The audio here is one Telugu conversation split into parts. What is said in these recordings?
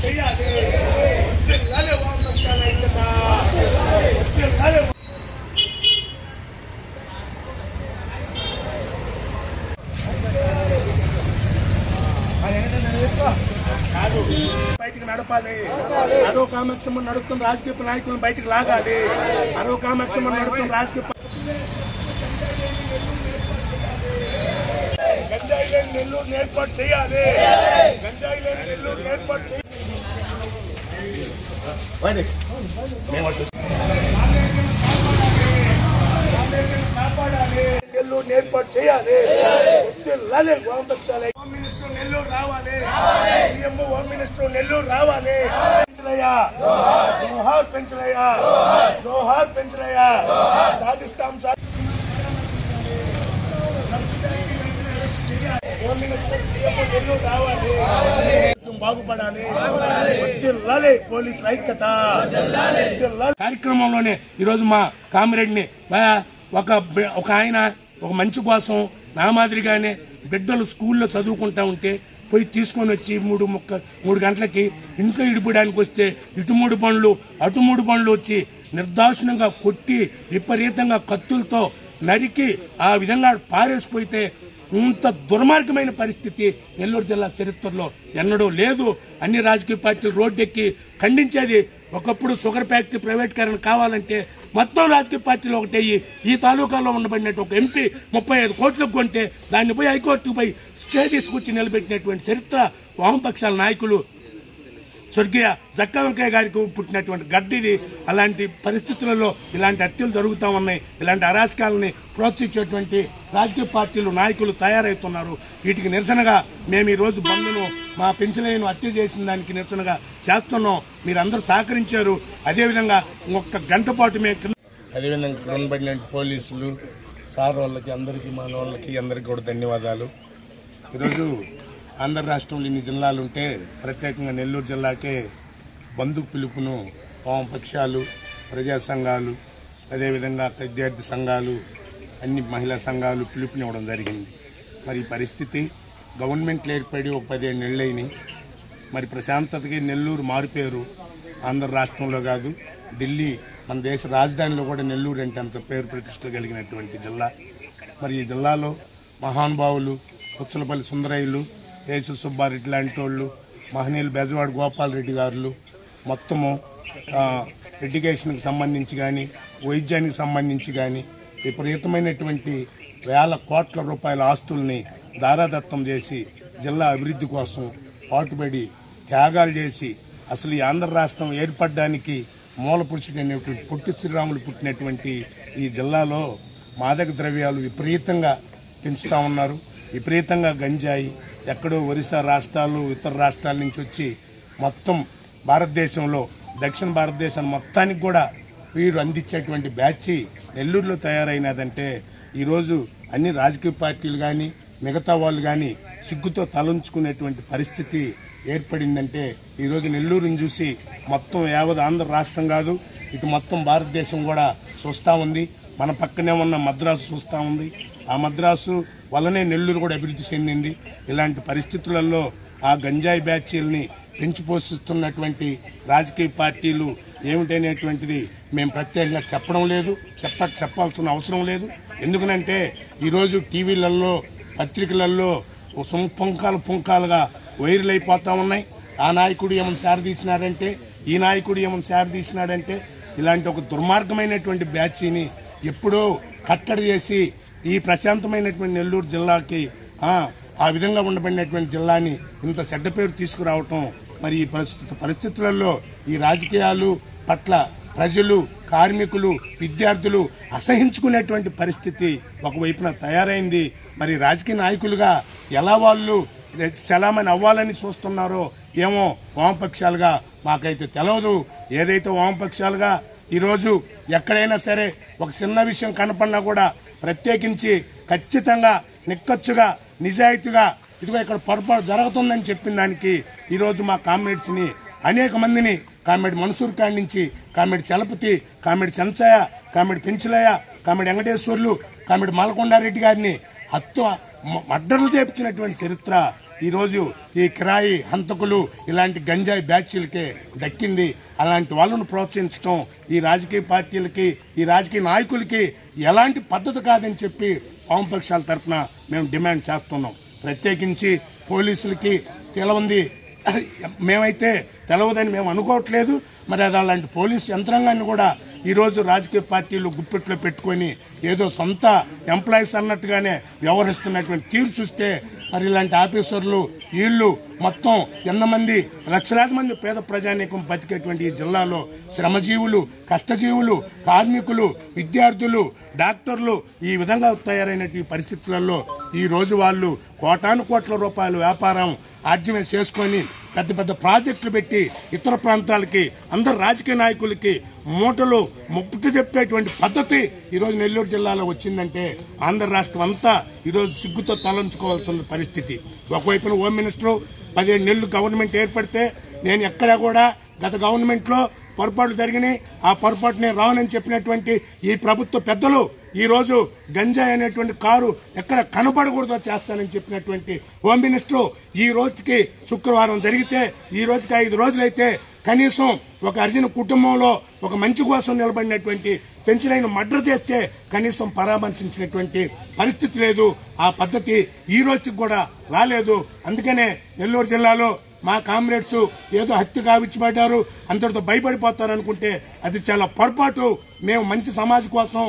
బయటికి నడపాలి. అరవ కామాక్షమ్మ నడుపుతున్న రాజకీయ నాయకులను బయటికి లాగాలి. అరవ కామాక్షమ్మ నడుపుతున్న రాజకీయ గంజాయి లేని నెల్లూరు ఏర్పాటు చేయాలి. గంజాయి లేని నెల్లూరు ఏర్పాటు చేయాలి. నెల్లూరు ఏర్పాటు చేయాలి. వామపక్షాలు హోమ్ మినిస్టర్ నెల్లూరు రావాలి. సీఎం హోమ్ మినిస్టర్ నెల్లూరు రావాలి. పెంచలయ్యా జోహార్, పెంచలయ్యా జోహార్, పెంచలయ్యా సాధిస్తాం. హోమ్ మినిస్టర్ సీఎం నెల్లూరు రావాలి. బాగుపడాలి. పోలీసుల ఐక్యత కార్యక్రమంలోనే ఈరోజు మా కామిరెడ్డిని ఒక ఆయన ఒక మంచి కోసం నా మాదిరిగానే బిడ్డలు స్కూల్లో చదువుకుంటా ఉంటే పోయి తీసుకొని వచ్చి 3 గంటలకి ఇంట్లో ఇడిపోయడానికి వస్తే ఇటు 3 బండ్లు అటు 3 బండ్లు వచ్చి నిర్దాక్షిణంగా కొట్టి విపరీతంగా కత్తులతో నరికి ఆ విధంగా పారేసిపోతే ఇంత దుర్మార్గమైన పరిస్థితి నెల్లూరు జిల్లా చరిత్రలో ఎన్నడూ లేదు. అన్ని రాజకీయ పార్టీలు రోడ్డెక్కి ఖండించేది. ఒకప్పుడు షుగర్ ఫ్యాక్టరీ ప్రైవేటీకరణ కావాలంటే మొత్తం రాజకీయ పార్టీలు ఒకటయ్యి ఈ తాలూకాలో ఉండబడినట్టు ఒక ఎంపీ 35 కోట్లకు కొంటే దాన్ని పోయి హైకోర్టుకు పోయి స్టే తీసుకొచ్చి నిలబెట్టినటువంటి చరిత్ర వామపక్షాల నాయకులు స్వర్గీయ జక్కా వెంకయ్య గారికి పుట్టినటువంటి గడ్డిది. అలాంటి పరిస్థితులలో ఇలాంటి హత్యలు జరుగుతూ ఉన్నాయి. ఇలాంటి అరాచకాలని ప్రోత్సహించేటువంటి రాజకీయ పార్టీలు నాయకులు తయారవుతున్నారు. వీటికి నిరసనగా మేము ఈరోజు బంద్ను మా పెంచలేని హత్య చేసిన దానికి నిరసనగా చేస్తున్నాం. మీరందరూ సహకరించారు. అదేవిధంగా ఇంకొక గంట పాటు మేము అదేవిధంగా కొనబడిన పోలీసులు సార్ వాళ్ళకి అందరికీ మన వాళ్ళకి అందరికీ కూడా ధన్యవాదాలు. ఈరోజు ఆంధ్ర రాష్ట్రంలో ఇన్ని జిల్లాలు ఉంటే ప్రత్యేకంగా నెల్లూరు జిల్లాకే బంధు పిలుపును వామపక్షాలు, ప్రజా సంఘాలు, అదేవిధంగా విద్యార్థి సంఘాలు, అన్ని మహిళా సంఘాలు పిలుపునివ్వడం జరిగింది. మరి ఈ పరిస్థితి గవర్నమెంట్లు ఏర్పడి ఒక 17 నెలలైనవి. మరి ప్రశాంతతకి నెల్లూరు మారిపోయారు. ఆంధ్ర రాష్ట్రంలో కాదు, ఢిల్లీ మన దేశ రాజధానిలో కూడా నెల్లూరు అంటే అంత పేరు ప్రతిష్టలు కలిగినటువంటి జిల్లా. మరి ఈ జిల్లాలో మహానుభావులు పుచ్చలపల్లి సుందరయ్యలు, ఏసు సుబ్బారెడ్డి లాంటి వాళ్ళు, మహనీయులు బెజవాడ గోపాలరెడ్డి గారు మొత్తము ఎడ్యుకేషన్కి సంబంధించి కానీ వైద్యానికి సంబంధించి కానీ విపరీతమైనటువంటి వేల కోట్ల రూపాయల ఆస్తుల్ని దారాదత్తం చేసి జిల్లా అభివృద్ధి కోసం పాటుపడి త్యాగాలు చేసి అసలు ఈ ఆంధ్ర రాష్ట్రం ఏర్పడడానికి మూల పురుషుడైనటువంటి పొట్టి శ్రీరాములు పుట్టినటువంటి ఈ జిల్లాలో మాదక ద్రవ్యాలు విపరీతంగా పెంచుతూ ఉన్నారు. విపరీతంగా గంజాయి ఎక్కడో ఒరిస్సా రాష్ట్రాలు ఇతర రాష్ట్రాల నుంచి వచ్చి మొత్తం భారతదేశంలో దక్షిణ భారతదేశం మొత్తానికి కూడా వీరు అందించేటువంటి బ్యాచ్ నెల్లూరులో తయారైనదంటే ఈరోజు అన్ని రాజకీయ పార్టీలు కానీ మిగతా వాళ్ళు కానీ సిగ్గుతో తలంచుకునేటువంటి పరిస్థితి ఏర్పడిందంటే ఈరోజు నెల్లూరుని చూసి మొత్తం యావత్ ఆంధ్ర రాష్ట్రం కాదు, ఇటు మొత్తం భారతదేశం కూడా చూస్తూ ఉంది. మన పక్కనే ఉన్న మద్రాసు చూస్తూ ఉంది. ఆ మద్రాసు వల్లనే నెల్లూరు కూడా అభివృద్ధి చెందింది. ఇలాంటి పరిస్థితులలో ఆ గంజాయి బ్యాచీల్ని పెంచి పోషిస్తున్నటువంటి రాజకీయ పార్టీలు ఏమిటనేటువంటిది మేము ప్రత్యేకంగా చెప్పడం లేదు, చెప్పాల్సిన అవసరం లేదు. ఎందుకనంటే ఈరోజు టీవీలలో పత్రికలలో పుంకాలుగా వైరల్ అయిపోతూ ఉన్నాయి. ఆ నాయకుడు ఏమైనా శారదీసినాడంటే, ఈ నాయకుడు ఏమైనా శారదీసినాడంటే ఇలాంటి ఒక దుర్మార్గమైనటువంటి బ్యాచీని ఎప్పుడో కట్టడి చేసి ఈ ప్రశాంతమైనటువంటి నెల్లూరు జిల్లాకి ఆ విధంగా ఉండబడినటువంటి జిల్లాని ఇంత చెడ్డ పేరు తీసుకురావటం మరి ఈ పరిస్థితులలో ఈ రాజకీయాలు పట్ల ప్రజలు, కార్మికులు, విద్యార్థులు అసహించుకునేటువంటి పరిస్థితి ఒకవైపున తయారైంది. మరి రాజకీయ నాయకులుగా ఎలా వాళ్ళు చలామణి అవ్వాలని చూస్తున్నారో ఏమో వామపక్షాలుగా మాకైతే తెలియదు. ఏదైతే వామపక్షాలుగా ఈరోజు ఎక్కడైనా సరే ఒక చిన్న విషయం కనపడినా కూడా ప్రత్యేకించి ఖచ్చితంగా నిక్కచ్చుగా నిజాయితీగా ఇదిగో ఇక్కడ పొరపాటు జరుగుతుందని చెప్పిన దానికి ఈరోజు మా కామ్రేడ్స్ని అనేక మందిని కామెడి మన్సూర్ కాడి నుంచి comedy Chalapathi, comedy Chenchaiah, comedy Penchalaiah, comedy Venkateswarlu, comedy Malakonda Reddy గారిని మర్డర్లు చేపించినటువంటి చరిత్ర ఈరోజు ఈ కిరాయి హంతకులు ఇలాంటి గంజాయి బ్యాచ్లకే దక్కింది. అలాంటి వాళ్ళను ప్రోత్సహించడం ఈ రాజకీయ పార్టీలకి, ఈ రాజకీయ నాయకులకి ఎలాంటి పద్ధతి కాదని చెప్పి వామపక్షాల తరఫున మేము డిమాండ్ చేస్తున్నాం. ప్రత్యేకించి పోలీసులకి తెలవంది, మేమైతే తెలవదని మేము అనుకోవట్లేదు. మరి అది అలాంటి పోలీసు యంత్రాంగాన్ని కూడా ఈరోజు రాజకీయ పార్టీలు గుప్పెట్లో పెట్టుకొని ఏదో సొంత ఎంప్లాయీస్ అన్నట్టుగానే వ్యవహరిస్తున్నటువంటి తీరు చూస్తే మరి ఇలాంటి ఆఫీసర్లు వీళ్ళు మొత్తం ఎంతమంది లక్షలాది మంది పేద ప్రజానీకం బతికేటువంటి ఈ జిల్లాలో శ్రమజీవులు, కష్టజీవులు, కార్మికులు, విద్యార్థులు, డాక్టర్లు ఈ విధంగా తయారైన పరిస్థితులలో ఈ రోజు వాళ్ళు కోటాను కోట్ల రూపాయల వ్యాపారం ఆర్జన చేసుకొని పెద్ద పెద్ద ప్రాజెక్టులు పెట్టి ఇతర ప్రాంతాలకి అందరు రాజకీయ నాయకులకి మూటలు ముప్పు చెప్పేటువంటి పద్ధతి ఈరోజు నెల్లూరు జిల్లాలో వచ్చిందంటే ఆంధ్ర రాష్ట్రం అంతా ఈరోజు సిగ్గుతో తలంచుకోవాల్సిన పరిస్థితి. ఒకవైపున హోమ్ మినిస్టర్ 17 నెలలు గవర్నమెంట్ ఏర్పడితే నేను ఎక్కడా కూడా గత గవర్నమెంట్లో పొరపాట్లు జరిగినాయి, ఆ పొరపాటు నేను రావనని చెప్పినటువంటి ఈ ప్రభుత్వ పెద్దలు ఈరోజు గంజాయి అనేటువంటి కారు ఎక్కడ కనపడకూడదో చేస్తానని చెప్పినటువంటి హోమ్ మినిస్టర్ ఈ రోజుకి శుక్రవారం జరిగితే ఈ రోజుకి 5 రోజులైతే కనీసం ఒక అర్జున కుటుంబంలో ఒక మంచి కోసం నిలబడినటువంటి పెంచులైన మర్డర్ చేస్తే కనీసం పరామర్శించినటువంటి పరిస్థితి లేదు. ఆ పద్ధతి ఈ రోజుకి కూడా రాలేదు. అందుకనే నెల్లూరు జిల్లాలో మా కామ్రేడ్స్ ఏదో హత్య కావించబడ్డారు, అంతటితో భయపడిపోతారు అనుకుంటే అది చాలా పొరపాటు. మేము మంచి సమాజం కోసం,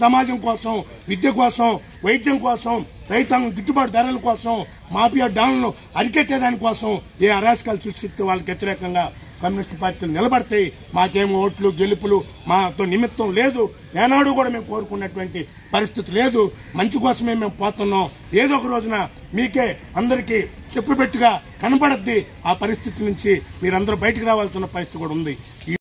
సమాజం కోసం, విద్య కోసం, వైద్యం కోసం, రైతాంగం గిట్టుబాటు ధరల కోసం, మాఫియా డాన్లను అరికెట్టేదాని కోసం ఏ అరాచకాలు సృష్టిస్తే వాళ్ళకి వ్యతిరేకంగా కమ్యూనిస్టు పార్టీలు నిలబడతాయి. మాకేమో ఓట్లు గెలుపులు మాతో నిమిత్తం లేదు, ఏనాడు కూడా మేము కోరుకున్నటువంటి పరిస్థితి లేదు. మంచి కోసమే మేము పోతున్నాం. ఏదో ఒక రోజున మీకే అందరికీ చెప్పుపెట్టుగా కనపడద్ది. ఆ పరిస్థితి నుంచి మీరందరూ బయటకు రావాల్సిన పరిస్థితి కూడా ఉంది.